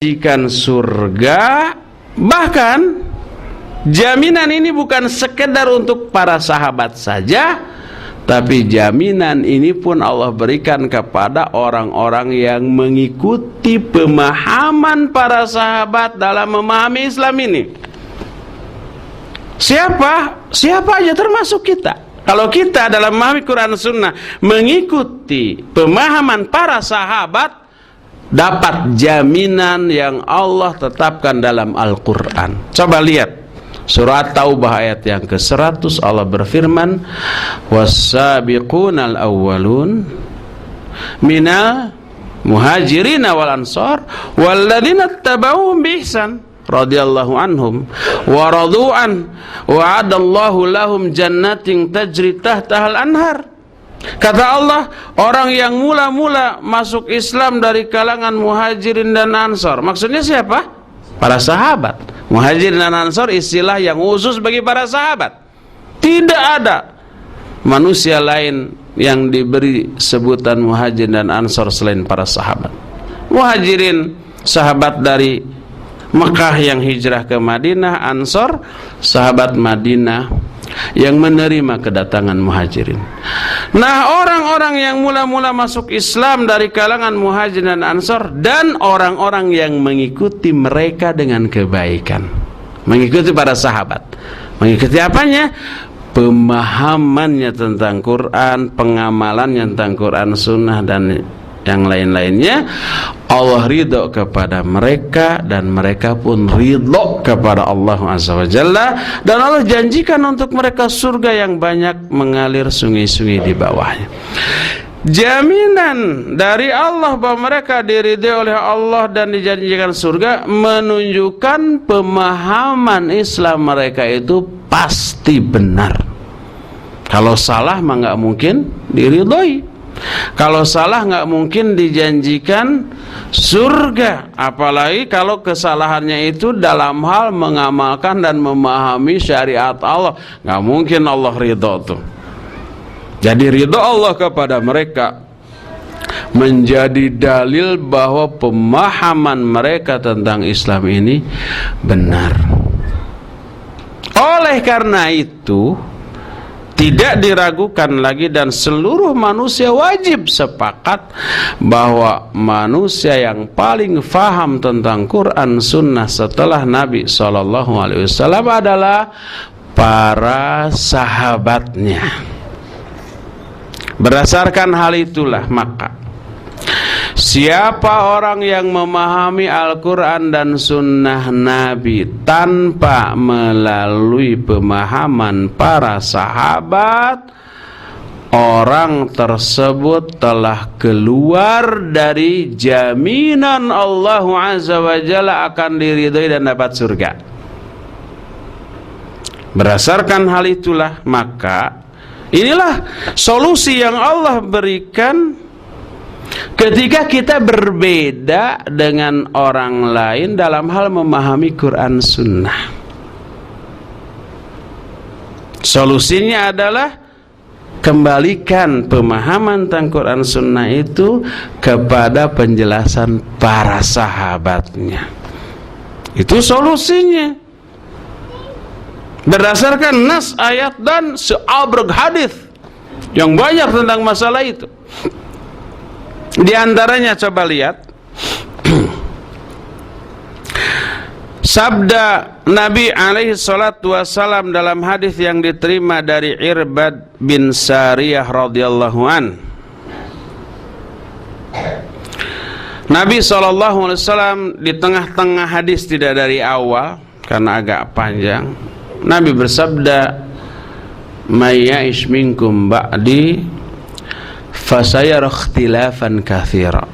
Jika surga, bahkan jaminan ini bukan sekedar untuk para sahabat saja, tapi jaminan ini pun Allah berikan kepada orang-orang yang mengikuti pemahaman para sahabat dalam memahami Islam ini. Siapa aja termasuk kita. Kalau kita dalam memahami Quran Sunnah mengikuti pemahaman para sahabat, dapat jaminan yang Allah tetapkan dalam Al-Quran. Coba lihat surat Taubah ayat yang ke-100. Allah berfirman, was-sabiqunal awwalun minal muhajirin wal ansar walladzina tabauhum bi ihsan radhiyallahu anhum wa radu'an wa adallahu lahum jannatin tajri tahtahal anhar. Kata Allah, orang yang mula-mula masuk Islam dari kalangan muhajirin dan ansor. Maksudnya siapa? Para sahabat. Muhajirin dan ansor istilah yang khusus bagi para sahabat. Tidak ada manusia lain yang diberi sebutan muhajirin dan ansor selain para sahabat. Muhajirin sahabat dari Mekah yang hijrah ke Madinah, ansor sahabat Madinah yang menerima kedatangan muhajirin. Nah, orang-orang yang mula-mula masuk Islam dari kalangan muhajirin dan ansor, dan orang-orang yang mengikuti mereka dengan kebaikan, mengikuti para sahabat. Mengikuti apanya? Pemahamannya tentang Quran, pengamalannya tentang Quran Sunnah dan yang lain-lainnya. Allah ridho kepada mereka dan mereka pun ridho kepada Allah Azza wa Jalla, dan Allah janjikan untuk mereka surga yang banyak mengalir sungai-sungai di bawahnya. Jaminan dari Allah bahwa mereka diridhai oleh Allah dan dijanjikan surga menunjukkan pemahaman Islam mereka itu pasti benar. Kalau salah mah nggak mungkin diridhoi. Kalau salah nggak mungkin dijanjikan surga. Apalagi kalau kesalahannya itu dalam hal mengamalkan dan memahami syariat Allah, nggak mungkin Allah ridho tuh. Jadi ridho Allah kepada mereka menjadi dalil bahwa pemahaman mereka tentang Islam ini benar. Oleh karena itu, tidak diragukan lagi dan seluruh manusia wajib sepakat bahwa manusia yang paling faham tentang Quran Sunnah setelah Nabi SAW adalah para sahabatnya. Berdasarkan hal itulah maka siapa orang yang memahami Al-Quran dan Sunnah Nabi tanpa melalui pemahaman para sahabat, orang tersebut telah keluar dari jaminan Allah Azza wa Jalla akan diridhai dan dapat surga. Berdasarkan hal itulah maka inilah solusi yang Allah berikan ketika kita berbeda dengan orang lain dalam hal memahami Quran Sunnah. Solusinya adalah kembalikan pemahaman tentang Quran Sunnah itu kepada penjelasan para sahabatnya. Itu solusinya. Berdasarkan nas ayat dan seabrek hadis yang banyak tentang masalah itu. Di antaranya coba lihat sabda Nabi alaihi salatu wasalam dalam hadis yang diterima dari Irbad bin Sariyah radhiyallahu an. Nabi SAW di tengah-tengah hadis, tidak dari awal karena agak panjang. Nabi bersabda, "May ya'ish minkum ba'di fasayara ikhtilafan katsira."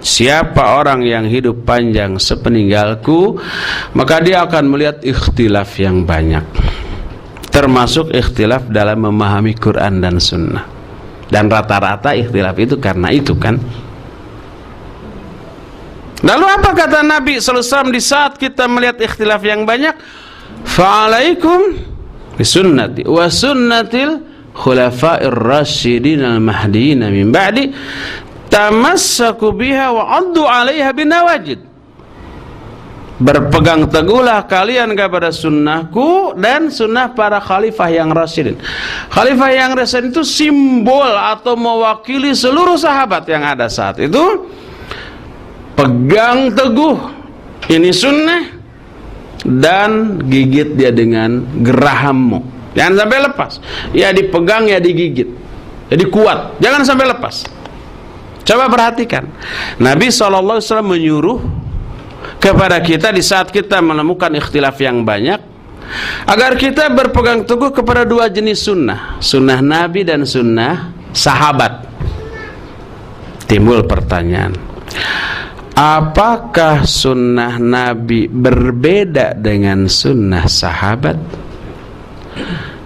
Siapa orang yang hidup panjang sepeninggalku, maka dia akan melihat ikhtilaf yang banyak, termasuk ikhtilaf dalam memahami Quran dan Sunnah. Dan rata-rata ikhtilaf itu karena itu kan. Lalu apa kata Nabi SAW di saat kita melihat ikhtilaf yang banyak? Fa'alaikum bisunnati wa sunnatil khulafa'ir rasyidin al-mahdiin min ba'di tamassaku biha wa 'addu 'alaiha binawajid. berpegang teguhlah kalian kepada sunnahku dan sunnah para khalifah yang rasyidin. Khalifah yang rasyidin itu simbol atau mewakili seluruh sahabat yang ada saat itu. Pegang teguh ini sunnah dan gigit dia dengan gerahammu, jangan sampai lepas. Ya dipegang ya digigit, jadi kuat, jangan sampai lepas. Coba perhatikan, Nabi SAW menyuruh kepada kita di saat kita menemukan ikhtilaf yang banyak, agar kita berpegang teguh kepada dua jenis sunnah, sunnah Nabi dan sunnah sahabat. Timbul pertanyaan, apakah sunnah Nabi berbeda dengan sunnah sahabat?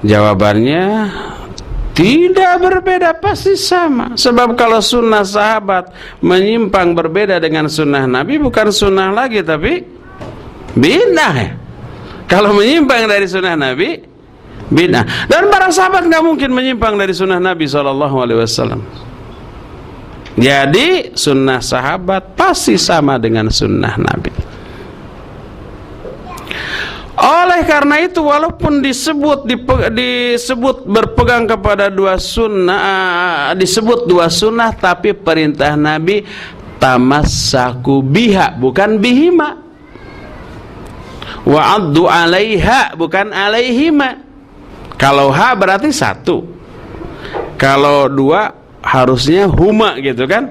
Jawabannya tidak berbeda, pasti sama. Sebab kalau sunnah sahabat menyimpang berbeda dengan sunnah Nabi, bukan sunnah lagi tapi bid'ah ya. Kalau menyimpang dari sunnah Nabi, bid'ah. Dan para sahabat nggak mungkin menyimpang dari sunnah Nabi SAW. Jadi sunnah sahabat pasti sama dengan sunnah Nabi. Oleh karena itu, walaupun disebut berpegang kepada dua sunnah, disebut dua sunnah, tapi perintah Nabi tamassaku biha, bukan bihima. Wa'addu alaiha, bukan alaihima. Kalau ha berarti satu, kalau dua harusnya huma, gitu kan.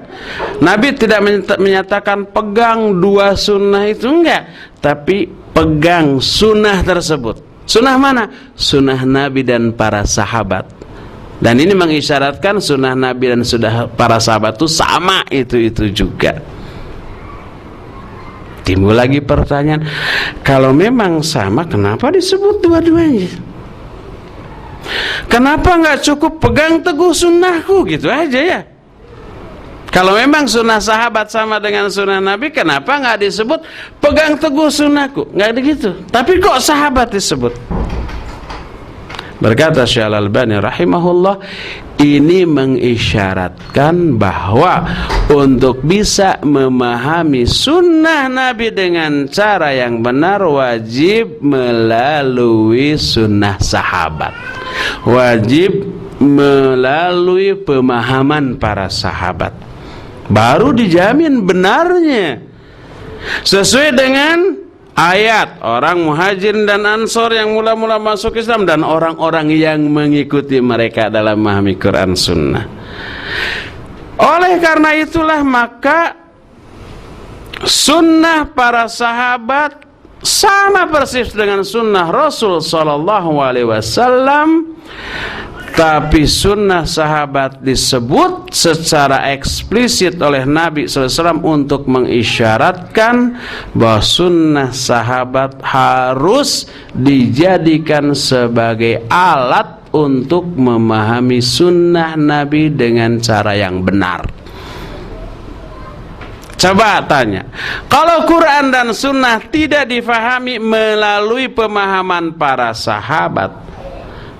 Nabi tidak menyatakan pegang dua sunnah itu, enggak, tapi pegang sunnah tersebut. Sunnah mana? Sunnah Nabi dan para sahabat. Dan ini mengisyaratkan sunnah Nabi dan sunnah para sahabat itu sama, itu juga. Timbul lagi pertanyaan, kalau memang sama, kenapa disebut dua-duanya? Kenapa nggak cukup pegang teguh sunnahku, gitu aja ya? Kalau memang sunnah sahabat sama dengan sunnah Nabi, kenapa nggak disebut pegang teguh sunnahku? Nggak ada gitu. Tapi kok sahabat disebut? Berkata Syekh Al-Albani rahimahullah, ini mengisyaratkan bahwa untuk bisa memahami sunnah Nabi dengan cara yang benar, wajib melalui sunnah sahabat, wajib melalui pemahaman para sahabat, baru dijamin benarnya sesuai dengan ayat orang Muhajirin dan Ansor yang mula-mula masuk Islam dan orang-orang yang mengikuti mereka dalam memahami Quran Sunnah. Oleh karena itulah maka sunnah para sahabat sama persis dengan sunnah Rasul Sallallahu Alaihi Wasallam. Tapi sunnah sahabat disebut secara eksplisit oleh Nabi SAW untuk mengisyaratkan bahwa sunnah sahabat harus dijadikan sebagai alat untuk memahami sunnah Nabi dengan cara yang benar. Coba tanya, kalau Quran dan sunnah tidak difahami melalui pemahaman para sahabat,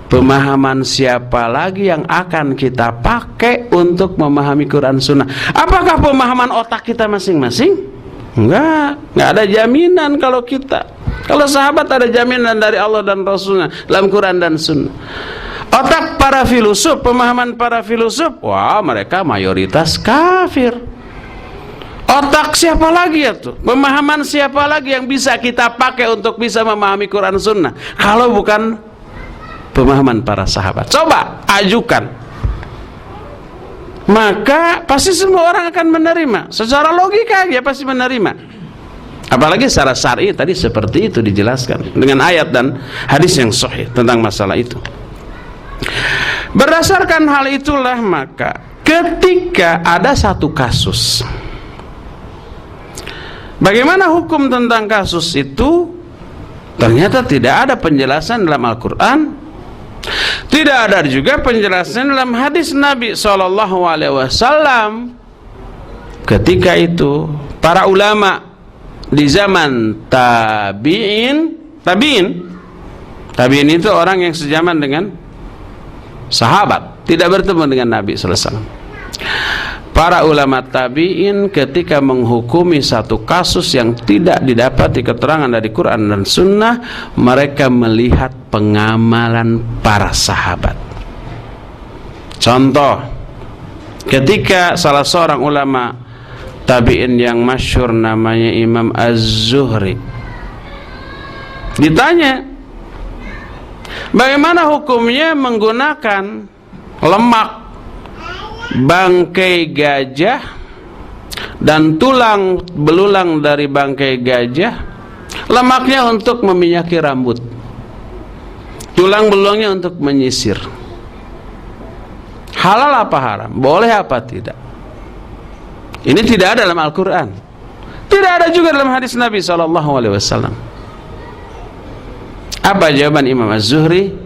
pemahaman siapa lagi yang akan kita pakai untuk memahami Quran Sunnah? Apakah pemahaman otak kita masing-masing? Enggak ada jaminan kalau kita. Kalau sahabat ada jaminan dari Allah dan Rasulnya dalam Quran dan Sunnah. Otak para filosof, pemahaman para filosof, wah mereka mayoritas kafir. Otak siapa lagi ya tuh? Pemahaman siapa lagi yang bisa kita pakai untuk bisa memahami Quran Sunnah kalau bukan pemahaman para sahabat? Coba ajukan, maka pasti semua orang akan menerima. Secara logika dia pasti menerima. Apalagi secara syar'i tadi seperti itu dijelaskan dengan ayat dan hadis yang sahih tentang masalah itu. Berdasarkan hal itulah maka ketika ada satu kasus, bagaimana hukum tentang kasus itu? Ternyata tidak ada penjelasan dalam Al-Quran, tidak ada juga penjelasan dalam hadis Nabi SAW. Ketika itu para ulama di zaman tabi'in itu orang yang sejaman dengan sahabat, tidak bertemu dengan Nabi SAW. para ulama tabi'in ketika menghukumi satu kasus yang tidak didapati keterangan dari Quran dan Sunnah, mereka melihat pengamalan para sahabat. Contoh, ketika salah seorang ulama tabi'in yang masyhur namanya Imam Az-Zuhri ditanya, bagaimana hukumnya menggunakan lemak bangkai gajah dan tulang belulang dari bangkai gajah, lemaknya untuk meminyaki rambut, tulang belulangnya untuk menyisir. Halal apa haram? Boleh apa tidak? Ini tidak ada dalam Al-Quran, tidak ada juga dalam hadis Nabi SAW. Apa jawaban Imam Az-Zuhri?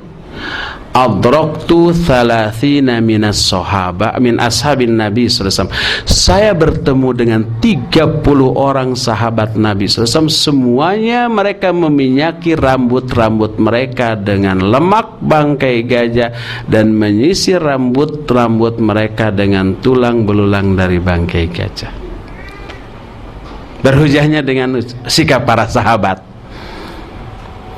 Adraktu 30 minas sahaba min ashabin Nabi SAW. Saya bertemu dengan 30 orang sahabat Nabi SAW. Semuanya mereka meminyaki rambut-rambut mereka dengan lemak bangkai gajah dan menyisir rambut-rambut mereka dengan tulang belulang dari bangkai gajah. Berhujahnya dengan sikap para sahabat.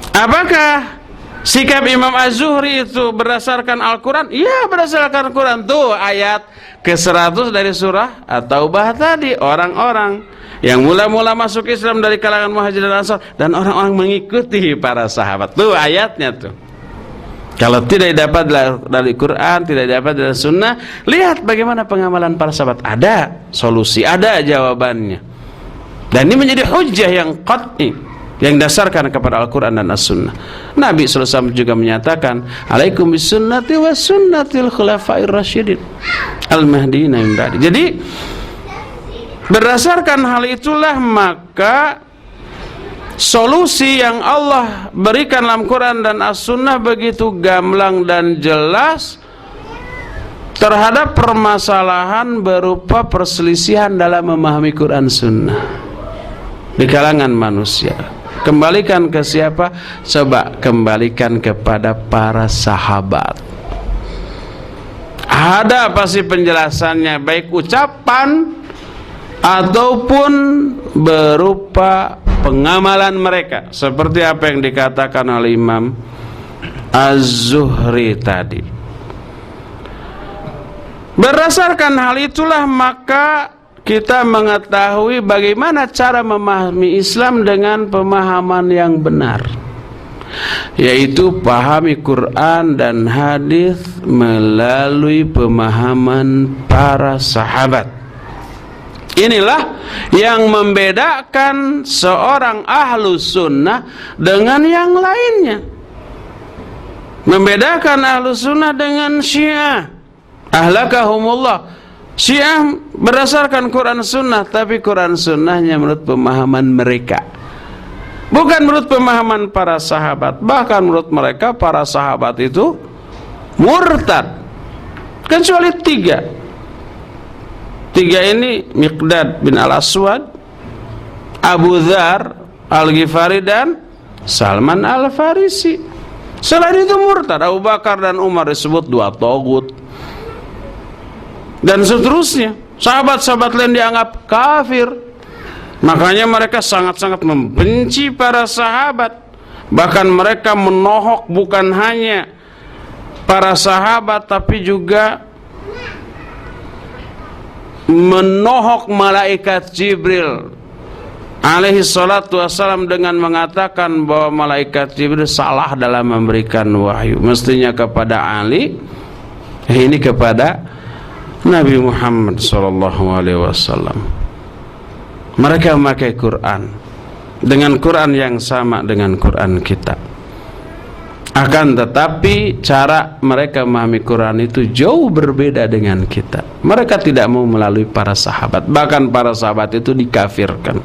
Apakah sikap Imam Az-Zuhri itu berdasarkan Al-Quran? Iya, berdasarkan Al-Quran. Tuh ayat ke-100 dari surah At-Taubah tadi, orang-orang yang mula-mula masuk Islam dari kalangan Muhajirin dan Ansar dan orang-orang mengikuti para sahabat. Tuh ayatnya tuh. Kalau tidak dapat dari Quran, tidak dapat dari Sunnah, lihat bagaimana pengamalan para sahabat. Ada solusi, ada jawabannya. Dan ini menjadi hujjah yang qat'i, yang dasarkan kepada Al-Quran dan As-Sunnah. Nabi SAW juga menyatakan, alaikum bisunnati wa sunnatil khulafair rasyidin al-mahdiina min ba'di. Jadi berdasarkan hal itulah maka solusi yang Allah berikan dalam Quran dan As-Sunnah begitu gamblang dan jelas terhadap permasalahan berupa perselisihan dalam memahami Quran Sunnah di kalangan manusia. Kembalikan ke siapa? Coba kembalikan kepada para sahabat. Ada apa sih penjelasannya, baik ucapan ataupun berupa pengamalan mereka, seperti apa yang dikatakan oleh Imam Az-Zuhri tadi. Berdasarkan hal itulah maka kita mengetahui bagaimana cara memahami Islam dengan pemahaman yang benar, yaitu pahami Quran dan hadis melalui pemahaman para sahabat. Inilah yang membedakan seorang ahlus sunnah dengan yang lainnya, membedakan ahlus sunnah dengan Syiah. Ahlakahumullah. Syiah berdasarkan Quran Sunnah, tapi Quran Sunnahnya menurut pemahaman mereka, bukan menurut pemahaman para sahabat. Bahkan menurut mereka para sahabat itu murtad, kecuali tiga ini, Miqdad bin Al-Aswad, Abu Dzar Al-Ghifari dan Salman Al-Farisi. Selain itu murtad. Abu Bakar dan Umar disebut dua tagut, dan seterusnya. Sahabat-sahabat lain dianggap kafir. Makanya mereka sangat-sangat membenci para sahabat. Bahkan mereka menohok bukan hanya para sahabat, tapi juga menohok malaikat Jibril alaihi salatu wassalam dengan mengatakan bahwa malaikat Jibril salah dalam memberikan wahyu. Mestinya kepada Ali, ini kepada Nabi Muhammad SAW. Mereka memakai Quran dengan Quran yang sama dengan Quran kita. Akan tetapi cara mereka memahami Quran itu jauh berbeda dengan kita. Mereka tidak mau melalui para sahabat. Bahkan para sahabat itu dikafirkan.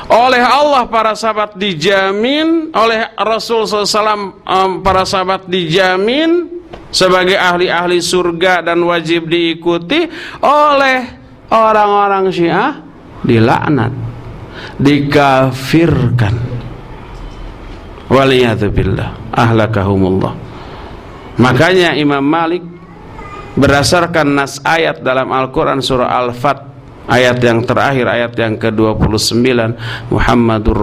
Oleh Allah para sahabat dijamin, oleh Rasul SAW para sahabat dijamin sebagai ahli-ahli surga dan wajib diikuti. Oleh orang-orang Syiah dilaknat, dikafirkan. Waliyadzubillah, ahlakahumullah. Makanya Imam Malik berdasarkan nas ayat dalam Al-Quran surah Al-Fat ayat yang terakhir, ayat yang ke-29, Muhammadur